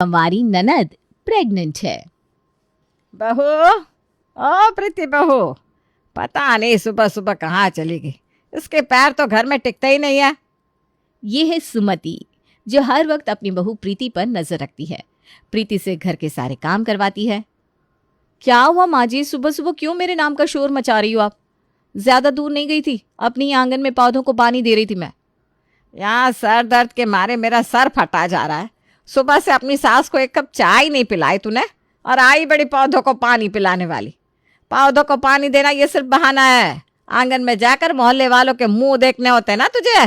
हमारी ननद प्रेग्नेंट है। बहू, ओ प्रीति बहू, पता नहीं सुबह सुबह कहाँ चली गई। इसके पैर तो घर में टिकते ही नहीं है। ये है सुमति, जो हर वक्त अपनी बहू प्रीति पर नजर रखती है। प्रीति से घर के सारे काम करवाती है। क्या हुआ माँ जी, सुबह सुबह क्यों मेरे नाम का शोर मचा रही हो आप? ज्यादा दूर नहीं गई थी, अपनी आंगन में पौधों को पानी दे रही थी मैं। यहाँ सर दर्द के मारे मेरा सर फटा जा रहा है। सुबह से अपनी सास को एक कप चाय नहीं पिलाई तूने, और आई बड़ी पौधों को पानी पिलाने वाली। पौधों को पानी देना ये सिर्फ बहाना है। आंगन में जाकर मोहल्ले वालों के मुंह देखने होते ना तुझे।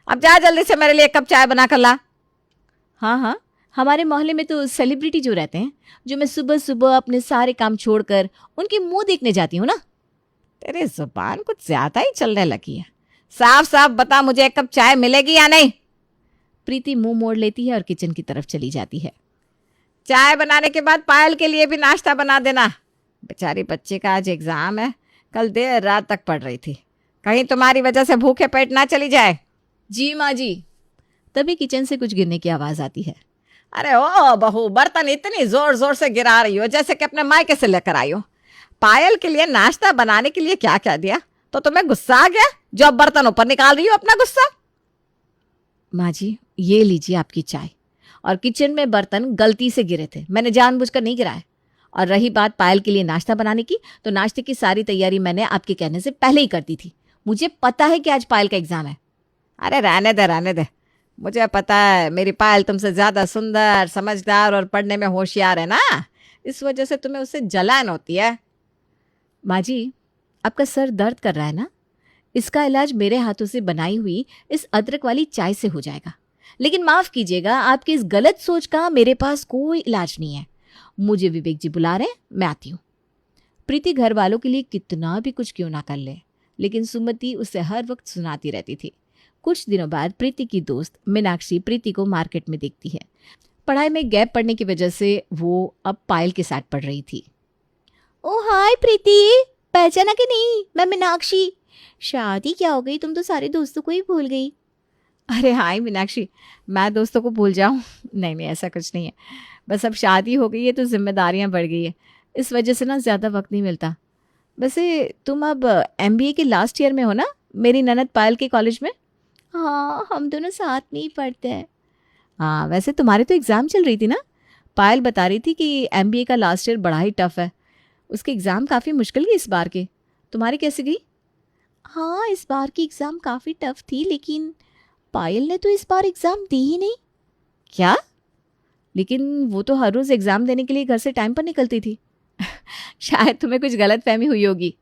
अब जा जल्दी से मेरे लिए एक कप चाय बना कर ला। हाँ हाँ, हमारे मोहल्ले में तो सेलिब्रिटी जो रहते हैं, जो मैं सुबह सुबह अपने सारे काम छोड़कर उनके मुंह देखने जाती हूँ ना। तेरी जुबान कुछ ज्यादा ही चलने लगी है। साफ साफ बता, मुझे एक कप चाय मिलेगी या नहीं? प्रीति मुंह मोड़ लेती है और किचन की तरफ चली जाती है। चाय बनाने के बाद पायल के लिए भी नाश्ता बना देना। बेचारी बच्चे का आज एग्जाम है, कल देर रात तक पढ़ रही थी। कहीं तुम्हारी वजह से भूखे पेट ना चली जाए। जी माँ जी। तभी किचन से कुछ गिरने की आवाज आती है। अरे ओ बहू, बर्तन इतनी जोर जोर से गिरा रही हो जैसे कि अपने मायके से लेकर आई हो। पायल के लिए नाश्ता बनाने के लिए क्या क्या दिया, तो तुम्हें गुस्सा आ गया जो अब बर्तनों पर निकाल रही हो अपना गुस्सा? माँ जी, ये लीजिए आपकी चाय। और किचन में बर्तन गलती से गिरे थे, मैंने जानबूझकर नहीं गिराए। और रही बात पायल के लिए नाश्ता बनाने की, तो नाश्ते की सारी तैयारी मैंने आपके कहने से पहले ही कर दी थी। मुझे पता है कि आज पायल का एग्जाम है। अरे रहने दे रहने दे, मुझे पता है मेरी पायल तुमसे ज्यादा सुंदर, समझदार और पढ़ने में होशियार है ना, इस वजह से तुम्हें उससे जलन होती है। माँ जी, आपका सर दर्द कर रहा है ना, इसका इलाज मेरे हाथों से बनाई हुई इस अदरक वाली चाय से हो जाएगा। लेकिन माफ कीजिएगा, आपकी इस गलत सोच का मेरे पास कोई इलाज नहीं है। मुझे विवेक जी बुला रहे हैं, मैं आती हूँ। प्रीति घर वालों के लिए कितना भी कुछ क्यों ना कर ले, लेकिन सुमति उसे हर वक्त सुनाती रहती थी। कुछ दिनों बाद प्रीति की दोस्त मीनाक्षी प्रीति को मार्केट में देखती है। पढ़ाई में गैप पड़ने की वजह से वो अब पायल के साथ पढ़ रही थी। ओ हाय प्रीति, पहचाना कि नहीं? मैं मीनाक्षी। शादी क्या हो गई, तुम तो सारे दोस्तों को ही भूल गई। अरे हाय मीनाक्षी, मैं दोस्तों को भूल जाऊं? नहीं नहीं, ऐसा कुछ नहीं है। बस अब शादी हो गई है तो जिम्मेदारियां बढ़ गई है, इस वजह से ना ज़्यादा वक्त नहीं मिलता। वैसे तुम अब MBA के लास्ट ईयर में हो ना, मेरी ननद पायल के कॉलेज में? हाँ, हम दोनों साथ में ही पढ़ते हैं। हाँ, वैसे तुम्हारी तो एग्ज़ाम चल रही थी ना, पायल बता रही थी कि MBA का लास्ट ईयर बड़ा ही टफ है। उसके एग्ज़ाम काफ़ी मुश्किल गई इस बार के। तुम्हारी कैसी गई? हाँ, इस बार की एग्ज़ाम काफ़ी टफ थी, लेकिन पायल ने तो इस बार एग्ज़ाम दी ही नहीं। क्या? लेकिन वो तो हर रोज़ एग्ज़ाम देने के लिए घर से टाइम पर निकलती थी। शायद तुम्हें कुछ गलतफहमी हुई होगी।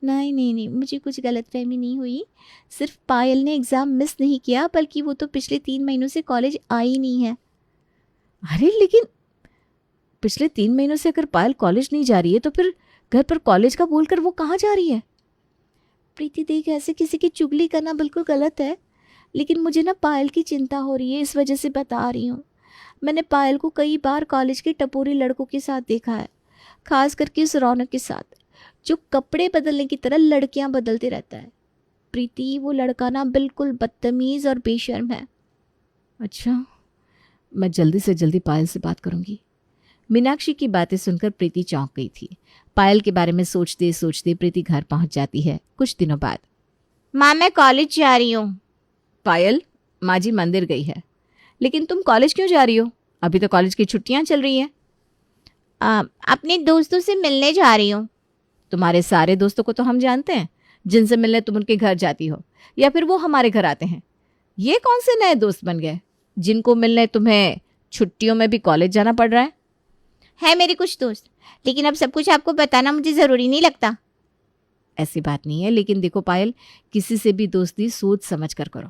नहीं नहीं नहीं, मुझे कुछ गलतफहमी नहीं हुई। सिर्फ पायल ने एग्ज़ाम मिस नहीं किया, बल्कि वो तो पिछले 3 महीनों से कॉलेज आई नहीं है। अरे लेकिन पिछले 3 महीनों से अगर पायल कॉलेज नहीं जा रही है, तो फिर घर पर कॉलेज का बोलकर वो कहाँ जा रही है? प्रीति देख, ऐसे किसी की चुगली करना बिल्कुल गलत है, लेकिन मुझे ना पायल की चिंता हो रही है, इस वजह से बता रही हूँ। मैंने पायल को कई बार कॉलेज के टपोरी लड़कों के साथ देखा है, खास करके उस रौनक के साथ, जो कपड़े बदलने की तरह लड़कियां बदलते रहता है। प्रीति, वो लड़का ना बिल्कुल बदतमीज़ और बेशर्म है। अच्छा, मैं जल्दी से जल्दी पायल से बात करूंगी। मीनाक्षी की बातें सुनकर प्रीति चौंक गई थी। पायल के बारे में सोचते सोचते प्रीति घर पहुंच जाती है। कुछ दिनों बाद, माँ मैं कॉलेज जा रही हूँ। पायल, माँ जी मंदिर गई है। लेकिन तुम कॉलेज क्यों जा रही हो? अभी तो कॉलेज की छुट्टियां चल रही हैं। अपने दोस्तों से मिलने जा रही हूँ। तुम्हारे सारे दोस्तों को तो हम जानते हैं, जिनसे मिलने तुम उनके घर जाती हो, या फिर वो हमारे घर आते हैं। ये कौन से नए दोस्त बन गए जिनको मिलने तुम्हें छुट्टियों में भी कॉलेज जाना पड़ रहा है मेरे कुछ दोस्त, लेकिन अब सब कुछ आपको बताना मुझे ज़रूरी नहीं लगता। ऐसी बात नहीं है, लेकिन देखो पायल, किसी से भी दोस्ती सोच समझ कर करो,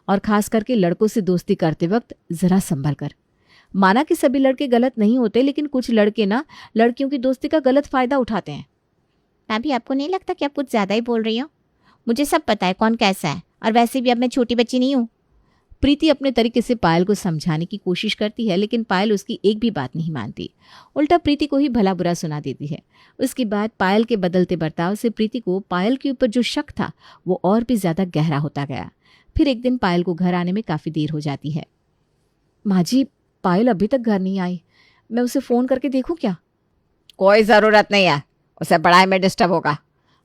और ख़ास करके लड़कों से दोस्ती करते वक्त ज़रा संभल कर। माना कि सभी लड़के गलत नहीं होते, लेकिन कुछ लड़के ना लड़कियों की दोस्ती का गलत फ़ायदा उठाते हैं। अभी आपको नहीं लगता कि आप कुछ ज़्यादा ही बोल रही हो? मुझे सब पता है कौन कैसा है, और वैसे भी अब मैं छोटी बच्ची नहीं हूँ। प्रीति अपने तरीके से पायल को समझाने की कोशिश करती है, लेकिन पायल उसकी एक भी बात नहीं मानती, उल्टा प्रीति को ही भला बुरा सुना देती है। उसके बाद पायल के बदलते बर्ताव से प्रीति को पायल के ऊपर जो शक था वो और भी ज़्यादा गहरा होता गया। फिर एक दिन पायल को घर आने में काफ़ी देर हो जाती है। माँ जी, पायल अभी तक घर नहीं आई, मैं उसे फ़ोन करके देखूं क्या? कोई ज़रूरत नहीं है, उसे पढ़ाई में डिस्टर्ब होगा।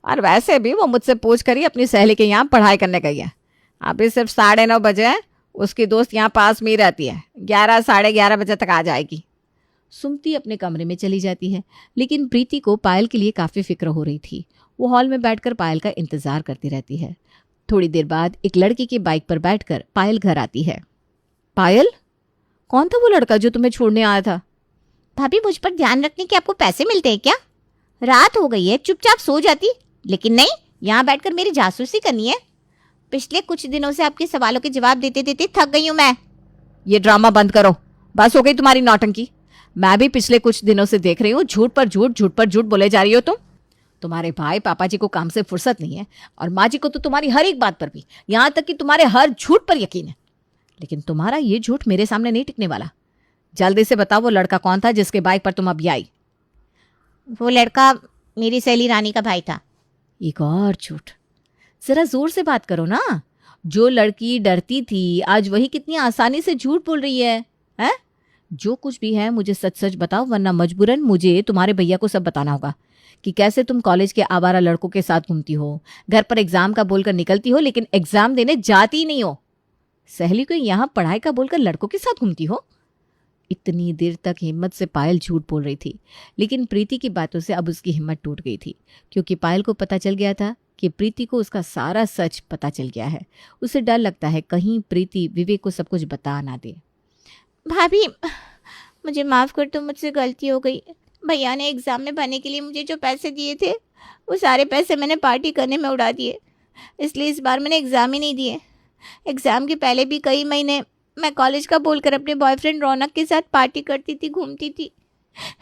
और वैसे भी वो मुझसे पूछ कर ही अपनी सहेली के यहाँ पढ़ाई करने गई है। अभी सिर्फ 9:30 बजे हैं, उसकी दोस्त यहाँ पास में ही रहती है, 11 11:30 बजे तक आ जाएगी। सुमति अपने कमरे में चली जाती है, लेकिन प्रीति को पायल के लिए काफ़ी फिक्र हो रही थी। वो हॉल में बैठकर पायल का इंतज़ार करती रहती है। थोड़ी देर बाद एक लड़की की बाइक पर बैठकर पायल घर आती है। पायल, कौन था वो लड़का जो तुम्हें छोड़ने आया था? भाभी, मुझ पर ध्यान रखने के आपको पैसे मिलते हैं क्या? रात हो गई है, चुपचाप सो जाती। लेकिन नहीं, यहाँ बैठकर मेरी जासूसी करनी है। पिछले कुछ दिनों से आपके सवालों के जवाब देते देते थक गई हूँ मैं। ये ड्रामा बंद करो, बस हो गई तुम्हारी नौटंकी। मैं भी पिछले कुछ दिनों से देख रही हूँ, झूठ पर झूठ बोले जा रही हो तुम। तुम्हारे भाई पापा जी को काम से फुर्सत नहीं है, और माँ जी को तो तुम्हारी हर एक बात पर भी, यहाँ तक कि तुम्हारे हर झूठ पर यकीन है। लेकिन तुम्हारा ये झूठ मेरे सामने नहीं टिकने वाला। जल्दी से बताओ, वो लड़का कौन था जिसके बाइक पर तुम अभी आई? वो लड़का मेरी सहेली रानी का भाई था। एक और झूठ, जरा जोर से बात करो ना। जो लड़की डरती थी, आज वही कितनी आसानी से झूठ बोल रही है, हैं? जो कुछ भी है मुझे सच सच बताओ, वरना मजबूरन मुझे तुम्हारे भैया को सब बताना होगा कि कैसे तुम कॉलेज के आवारा लड़कों के साथ घूमती हो, घर पर एग्जाम का बोलकर निकलती हो, लेकिन एग्जाम देने जाती ही नहीं हो। सहेली को यहाँ पढ़ाई का बोलकर लड़कों के साथ घूमती हो। इतनी देर तक हिम्मत से पायल झूठ बोल रही थी, लेकिन प्रीति की बातों से अब उसकी हिम्मत टूट गई थी, क्योंकि पायल को पता चल गया था कि प्रीति को उसका सारा सच पता चल गया है। उसे डर लगता है कहीं प्रीति विवेक को सब कुछ बता ना दे। भाभी, मुझे माफ़ कर दो, मुझसे गलती हो गई। भैया ने एग्ज़ाम में भरने के लिए मुझे जो पैसे दिए थे, वो सारे पैसे मैंने पार्टी करने में उड़ा दिए। इसलिए इस बार मैंने एग्ज़ाम ही नहीं दिए। एग्ज़ाम के पहले भी कई महीने मैं कॉलेज का बोलकर अपने बॉयफ्रेंड रौनक के साथ पार्टी करती थी, घूमती थी।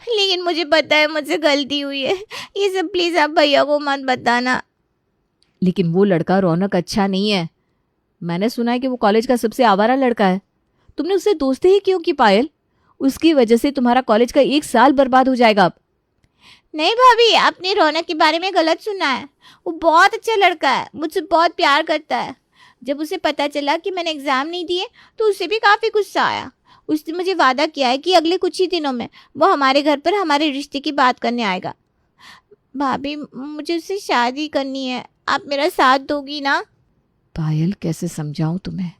लेकिन मुझे पता है मुझसे गलती हुई है। ये सब प्लीज़ आप भैया को मत बताना। लेकिन वो लड़का रौनक अच्छा नहीं है। मैंने सुना है कि वो कॉलेज का सबसे आवारा लड़का है। तुमने उससे दोस्ती ही क्यों की पायल? उसकी वजह से तुम्हारा कॉलेज का 1 साल बर्बाद हो जाएगा अब। नहीं भाभी, आपने रौनक के बारे में गलत सुना है। वो बहुत अच्छा लड़का है, मुझसे बहुत प्यार करता है। जब उसे पता चला कि मैंने एग्ज़ाम नहीं दिए तो उसे भी काफ़ी गुस्सा आया। उसने मुझे वादा किया है कि अगले कुछ ही दिनों में वो हमारे घर पर हमारे रिश्ते की बात करने आएगा। भाभी, मुझे उससे शादी करनी है, आप मेरा साथ दोगी ना? पायल, कैसे समझाऊं तुम्हें?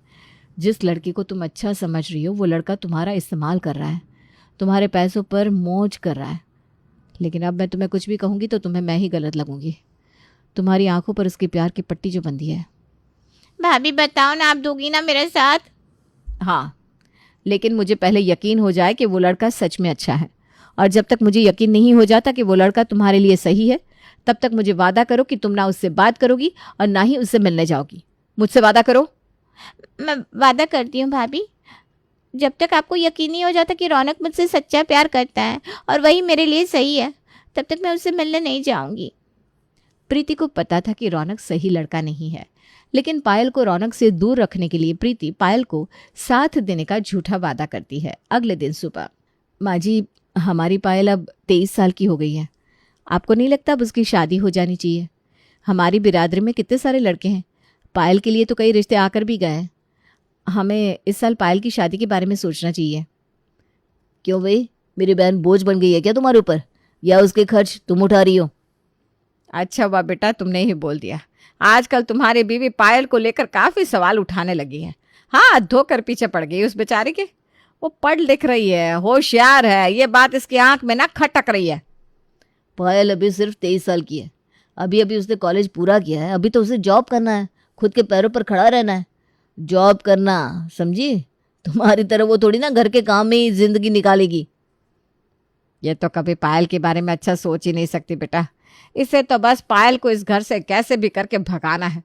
जिस लड़की को तुम अच्छा समझ रही हो, वो लड़का तुम्हारा इस्तेमाल कर रहा है, तुम्हारे पैसों पर मौज कर रहा है। लेकिन अब मैं तुम्हें कुछ भी कहूँगी तो तुम्हें मैं ही गलत लगूंगी। तुम्हारी आंखों पर उसके प्यार की पट्टी जो बंधी है। भाभी बताओ ना, आप दोगी ना मेरा साथ? हाँ, लेकिन मुझे पहले यकीन हो जाए कि वो लड़का सच में अच्छा है। और जब तक मुझे यकीन नहीं हो जाता कि वो लड़का तुम्हारे लिए सही है, तब तक मुझे वादा करो कि तुम ना उससे बात करोगी और ना ही उससे मिलने जाओगी। मुझसे वादा करो। मैं वादा करती हूँ भाभी, जब तक आपको यकीन नहीं हो जाता कि रौनक मुझसे सच्चा प्यार करता है और वही मेरे लिए सही है, तब तक मैं उससे मिलने नहीं जाऊंगी। प्रीति को पता था कि रौनक सही लड़का नहीं है, लेकिन पायल को रौनक से दूर रखने के लिए प्रीति पायल को साथ देने का झूठा वादा करती है। अगले दिन सुबह, माँ जी, हमारी पायल अब 23 साल की हो गई है। आपको नहीं लगता अब उसकी शादी हो जानी चाहिए? हमारी बिरादरी में कितने सारे लड़के हैं, पायल के लिए तो कई रिश्ते आकर भी गए हैं। हमें इस साल पायल की शादी के बारे में सोचना चाहिए। क्यों भाई, मेरी बहन बोझ बन गई है क्या तुम्हारे ऊपर, या उसके खर्च तुम उठा रही हो? अच्छा हुआ बेटा तुमने ही बोल दिया। आजकल तुम्हारी बीवी पायल को लेकर काफ़ी सवाल उठाने लगी है। हाँ, धोकर पीछे पड़ गई उस बेचारी के। वो पढ़ लिख रही है, होशियार है, ये बात इसकी आंख में ना खटक रही है। पायल अभी सिर्फ 23 साल की है। अभी अभी उसने कॉलेज पूरा किया है। अभी तो उसे जॉब करना है, खुद के पैरों पर खड़ा रहना है। जॉब करना, समझी? तुम्हारी तरह वो थोड़ी ना घर के काम में ही जिंदगी निकालेगी। ये तो कभी पायल के बारे में अच्छा सोच ही नहीं सकती बेटा। इसे तो बस पायल को इस घर से कैसे भी करके भगाना है।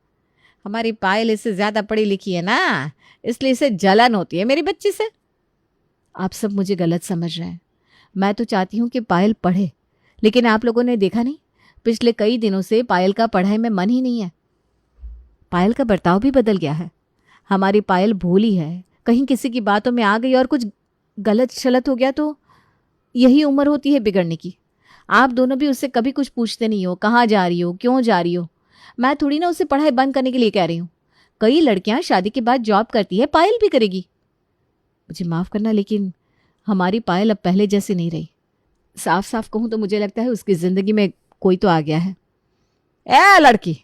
हमारी पायल इससे ज़्यादा पढ़ी लिखी है ना, इसलिए इसे जलन होती है मेरी बच्ची से। आप सब मुझे गलत समझ रहे हैं। मैं तो चाहती हूँ कि पायल पढ़े, लेकिन आप लोगों ने देखा नहीं, पिछले कई दिनों से पायल का पढ़ाई में मन ही नहीं है। पायल का बर्ताव भी बदल गया है। हमारी पायल भोली है, कहीं किसी की बातों में आ गई और कुछ गलत शलत हो गया तो यही उम्र होती है बिगड़ने की। आप दोनों भी उससे कभी कुछ पूछते नहीं हो, कहाँ जा रही हो, क्यों जा रही हो। मैं थोड़ी ना उसे पढ़ाई बंद करने के लिए कह रही हूँ। कई लड़कियां शादी के बाद जॉब करती है, पायल भी करेगी। मुझे माफ़ करना, लेकिन हमारी पायल अब पहले जैसी नहीं रही। साफ साफ कहूँ तो मुझे लगता है उसकी ज़िंदगी में कोई तो आ गया है। ए लड़की,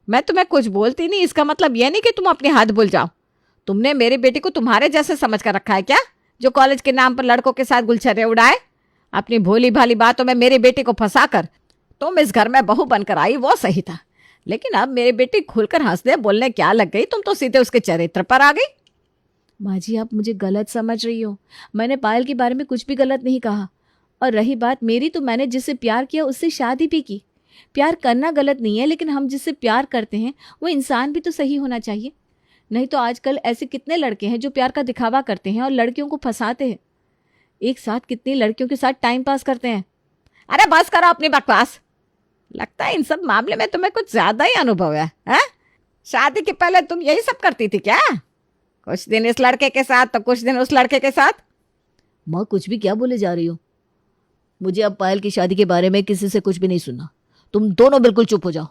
मैं तुम्हें कुछ बोलती नहीं, इसका मतलब ये नहीं कि तुम अपनी हाथ भूल जाओ। तुमने मेरी बेटी को तुम्हारे जैसे समझ कर रखा है क्या, जो कॉलेज के नाम पर लड़कों के साथ गुलछर्रे उड़ाए? अपनी भोली भाली बातों में मेरी बेटी को फंसाकर तुम इस घर में बहू बनकर आई, वो सही था। लेकिन अब मेरी बेटी खुलकर हंसने बोलने क्या लग गई, तुम तो सीधे उसके चरित्र पर आ गई। माँ जी, आप मुझे गलत समझ रही हो। मैंने पायल के बारे में कुछ भी गलत नहीं कहा। और रही बात मेरी, तो मैंने जिससे प्यार किया उससे शादी भी की। प्यार करना गलत नहीं है, लेकिन हम जिससे प्यार करते हैं वो इंसान भी तो सही होना चाहिए। नहीं तो आजकल ऐसे कितने लड़के हैं जो प्यार का दिखावा करते हैं और लड़कियों को फंसाते हैं। एक साथ कितनी लड़कियों के साथ टाइम पास करते हैं। अरे बस करो अपनी बकवास। लगता है इन सब मामले में तुम्हें कुछ ज्यादा ही अनुभव है, हैं? शादी के पहले तुम यही सब करती थी क्या? कुछ दिन इस लड़के के साथ तो कुछ दिन उस लड़के के साथ। माँ, कुछ भी क्या बोले जा रही हो? मुझे अब पायल की शादी के बारे में किसी से कुछ भी नहीं सुनना। तुम दोनों बिल्कुल चुप हो जाओ।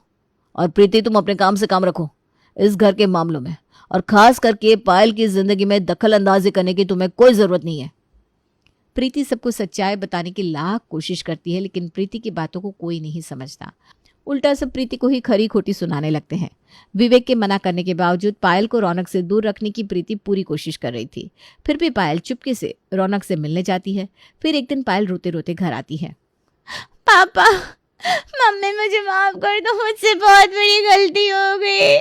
और प्रीति, तुम अपने काम से काम रखो इस घर के मामलों में, और खास करके पायल की जिंदगी में दखल अंदाजी करने की तुम्हें कोई जरूरत नहीं है। प्रीति सबको सच्चाई बताने की लाख कोशिश करती है, लेकिन प्रीति की बातों को कोई नहीं समझता। उल्टा सब प्रीति को ही खरी खोटी सुनाने लगते हैं। विवेक के मना करने के बावजूद पायल को रौनक से दूर रखने की प्रीति पूरी कोशिश कर रही थी। फिर भी पायल चुपके से रौनक से मिलने जाती है। फिर एक दिन पायल रोते रोते घर आती है। पापा, मम्मी मुझे माफ कर दो, मुझसे बहुत बड़ी गलती हो गई।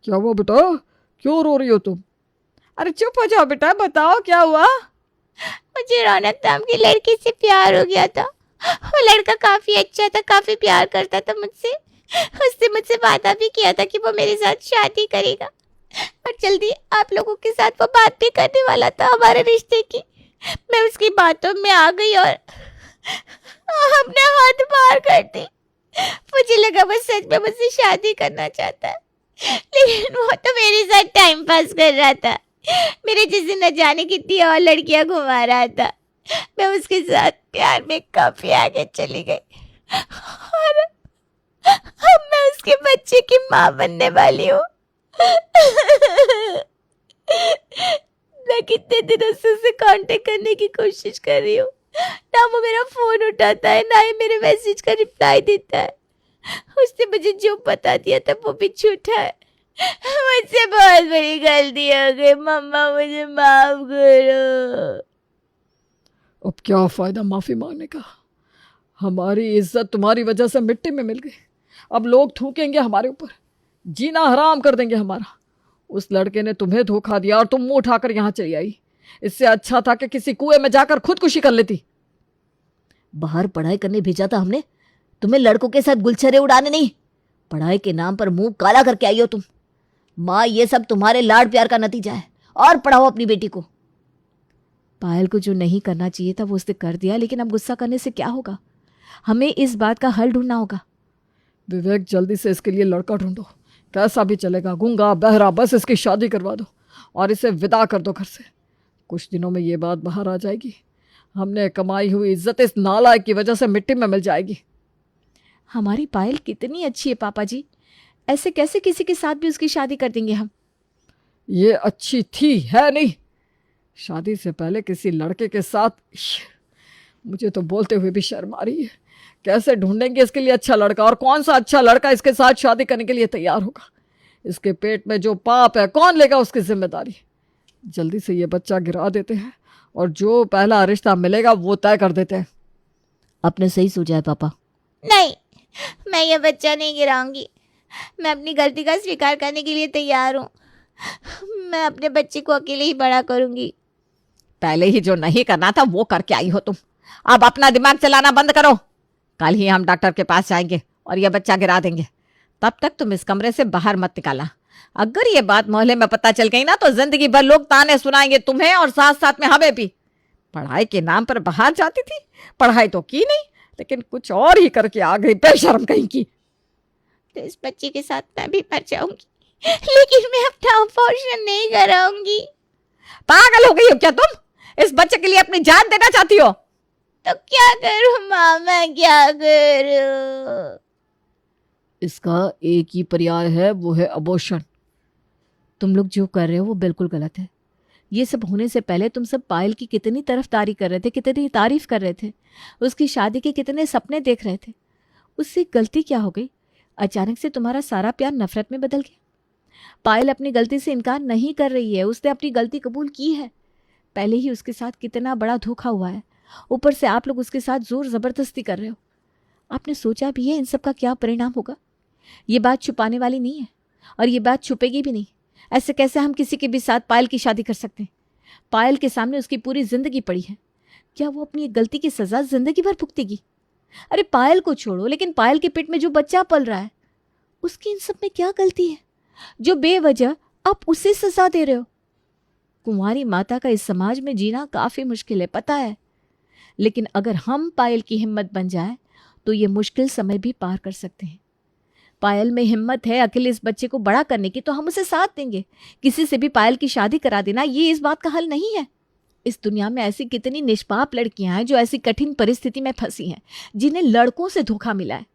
क्या हुआ बेटा, क्यों रो रही हो तुम? अरे चुप हो जाओ बेटा, बताओ क्या हुआ? मुझे रौनक नाम की लड़की से प्यार हो गया था। वो लड़का काफी अच्छा था, काफी प्यार करता था मुझसे। उसने मुझसे वादा भी किया था कि वो मेरे साथ शादी करेगा, और जल्दी आप लोगों के साथ वो बात भी करने वाला था हमारे रिश्ते की। मैं उसकी बातों में आ गई और अपने हाथ पार कर दी। मुझे लगा वो सच में मुझसे शादी करना चाहता है, लेकिन वो तो मेरे साथ टाइम पास कर रहा था। मेरे जैसे न जाने कितनी और लड़कियां घुमा रहा था। मैं उसके साथ प्यार में काफी आगे चली गई, और अब मैं उसके बच्चे की माँ बनने वाली हूँ। मैं कितने दिनों से उसे कांटेक्ट करने की कोशिश कर रही हूँ, ना वो मेरा फोन उठाता है, ना ही मेरे मैसेज का रिप्लाई देता है। उसने मुझे जो बता दिया था वो भी झूठा है। मुझसे बहुत बड़ी गलती हो गई, मम्मा मुझे माफ करो। अब क्या फायदा माफी मांगने का? हमारी इज्जत तुम्हारी वजह से मिट्टी में मिल गई। अब लोग थूकेंगे हमारे ऊपर, जीना हराम कर देंगे हमारा। उस लड़के ने तुम्हें धोखा दिया और तुम मुंह उठाकर यहाँ चली आई। इससे अच्छा था कि किसी कुएं में जाकर खुदकुशी कर लेती। बाहर पढ़ाई करने भेजा था हमने, तुम्हें लड़कों के साथ गुलछर्रे उड़ाने नहीं। पढ़ाई के नाम पर मुंह काला करके आई हो तुम। माँ, ये सब तुम्हारे लाड प्यार का नतीजा है। और पढ़ाओ अपनी बेटी को। पायल को जो नहीं करना चाहिए था वो उसने कर दिया, लेकिन अब गुस्सा करने से क्या होगा? हमें इस बात का हल ढूंढना होगा। विवेक, जल्दी से इसके लिए लड़का ढूंढो, कैसा भी चलेगा, गूंगा बहरा, बस इसकी शादी करवा दो और इसे विदा कर दो घर से। कुछ दिनों में ये बात बाहर आ जाएगी। हमने कमाई हुई इज्जत इस नालायक की वजह से मिट्टी में मिल जाएगी। हमारी पायल कितनी अच्छी है पापा जी, ऐसे कैसे किसी के साथ भी उसकी शादी कर देंगे हम? ये अच्छी थी, है नहीं? शादी से पहले किसी लड़के के साथ, मुझे तो बोलते हुए भी शर्म आ रही है। कैसे ढूंढेंगे इसके लिए अच्छा लड़का, और कौन सा अच्छा लड़का इसके साथ शादी करने के लिए तैयार होगा? इसके पेट में जो पाप है कौन लेगा उसकी जिम्मेदारी? जल्दी से ये बच्चा गिरा देते हैं और जो पहला रिश्ता मिलेगा वो तय कर देते हैं। अपने सही सोचा है पापा। नहीं, मैं ये बच्चा नहीं गिराऊंगी। मैं अपनी गलती का स्वीकार करने के लिए तैयार हूँ। मैं अपने बच्चे को अकेले ही बड़ा करूंगी। पहले ही जो नहीं करना था वो करके आई हो तुम। अब अपना दिमाग चलाना बंद करो। कल ही हम डॉक्टर के पास जाएंगे और यह बच्चा गिरा देंगे। तब तक तुम इस कमरे से बाहर मत निकालना। अगर ये बात मोहल्ले में पता चल गई ना तो जिंदगी भर लोग ताने सुनाएंगे तुम्हें और साथ साथ में हमें भी। पढ़ाई के नाम पर बाहर जाती थी, पढ़ाई तो की नहीं, लेकिन कुछ और ही करके आ गई, बेशर्म कहीं की। तो इस बच्चे के साथ मैं भी मर जाऊंगी, लेकिन मैं अपना अबॉर्शन नहीं कराऊंगी। पागल हो गई हो क्या तुम? इस बच्चे के लिए अपनी जान देना चाहती हो? तो क्या करूं माँ, मैं क्या करूं? इसका एक ही पर्याय है, वो है अबॉर्शन। तुम लोग जो कर रहे हो वो बिल्कुल गलत है। ये सब होने से पहले तुम सब पायल की कितनी तरफदारी कर रहे थे, कितनी तारीफ कर रहे थे, उसकी शादी के कितने सपने देख रहे थे। उससे गलती क्या हो गई? अचानक से तुम्हारा सारा प्यार नफरत में बदल गया। पायल अपनी गलती से इनकार नहीं कर रही है, उसने अपनी गलती कबूल की है। पहले ही उसके साथ कितना बड़ा धोखा हुआ है, ऊपर से आप लोग उसके साथ जोर जबरदस्ती कर रहे हो। आपने सोचा भी है इन सब का क्या परिणाम होगा? ये बात छुपाने वाली नहीं है और ये बात छुपेगी भी नहीं। ऐसे कैसे हम किसी के भी साथ पायल की शादी कर सकते हैं? पायल के सामने उसकी पूरी जिंदगी पड़ी है। क्या वो अपनी एक गलती की सजा जिंदगी भर भुगतेगी? अरे पायल को छोड़ो, लेकिन पायल के पेट में जो बच्चा पल रहा है, उसकी इन सब में क्या गलती है जो बेवजह आप उसे सजा दे रहे हो? कुंवारी माता का इस समाज में जीना काफी मुश्किल है, पता है, लेकिन अगर हम पायल की हिम्मत बन जाए तो ये मुश्किल समय भी पार कर सकते हैं। पायल में हिम्मत है अकेले इस बच्चे को बड़ा करने की, तो हम उसे साथ देंगे। किसी से भी पायल की शादी करा देना ये इस बात का हल नहीं है। इस दुनिया में ऐसी कितनी निष्पाप लड़कियां हैं जो ऐसी कठिन परिस्थिति में फंसी हैं, जिन्हें लड़कों से धोखा मिला है।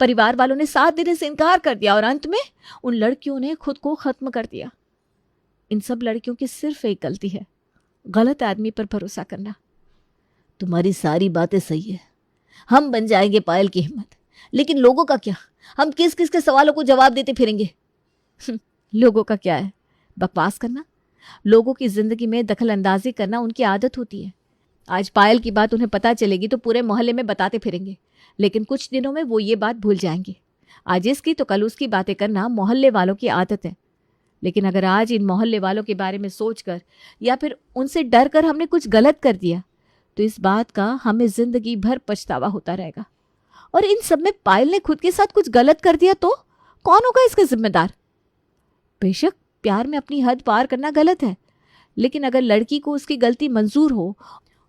परिवार वालों ने साथ देने से इनकार कर दिया और अंत में उन लड़कियों ने खुद को खत्म कर दिया। इन सब लड़कियों की सिर्फ एक गलती है, गलत आदमी पर भरोसा करना। तुम्हारी सारी बातें सही है, हम बन जाएंगे पायल की हिम्मत, लेकिन लोगों का क्या? हम किस किस के सवालों को जवाब देते फिरेंगे? लोगों का क्या है? बकवास करना, लोगों की जिंदगी में दखल अंदाजी करना उनकी आदत होती है। आज पायल की बात उन्हें पता चलेगी तो पूरे मोहल्ले में बताते फिरेंगे, लेकिन कुछ दिनों में वो ये बात भूल जाएंगे। आज इसकी तो कल उसकी बातें करना मोहल्ले वालों की आदत है। लेकिन अगर आज इन मोहल्ले वालों के बारे में सोचकर या फिर उनसे डर कर हमने कुछ गलत कर दिया तो इस बात का हमें जिंदगी भर पछतावा होता रहेगा। और इन सब में पायल ने खुद के साथ कुछ गलत कर दिया तो कौन होगा इसका जिम्मेदार? बेशक प्यार में अपनी हद पार करना गलत है, लेकिन अगर लड़की को उसकी गलती मंजूर हो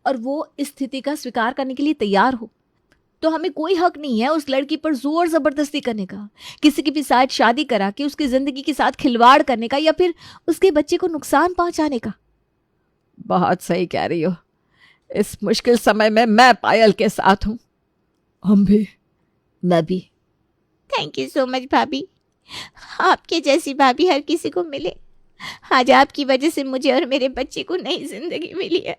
और वो इस स्थिति का स्वीकार करने के लिए तैयार हो तो हमें कोई हक नहीं है उस लड़की पर जोर जबरदस्ती करने का, किसी के भी साथ शादी करा के उसकी जिंदगी के साथ खिलवाड़ करने का या फिर उसके बच्चे को नुकसान पहुंचाने का। बहुत सही कह रही हो। इस मुश्किल समय में मैं पायल के साथ हूँ। हम भी। मैं भी। थैंक यू सो मच भाभी। आपके जैसी भाभी हर किसी को मिले। आज आपकी वजह से मुझे और मेरे बच्चे को नई जिंदगी मिली है।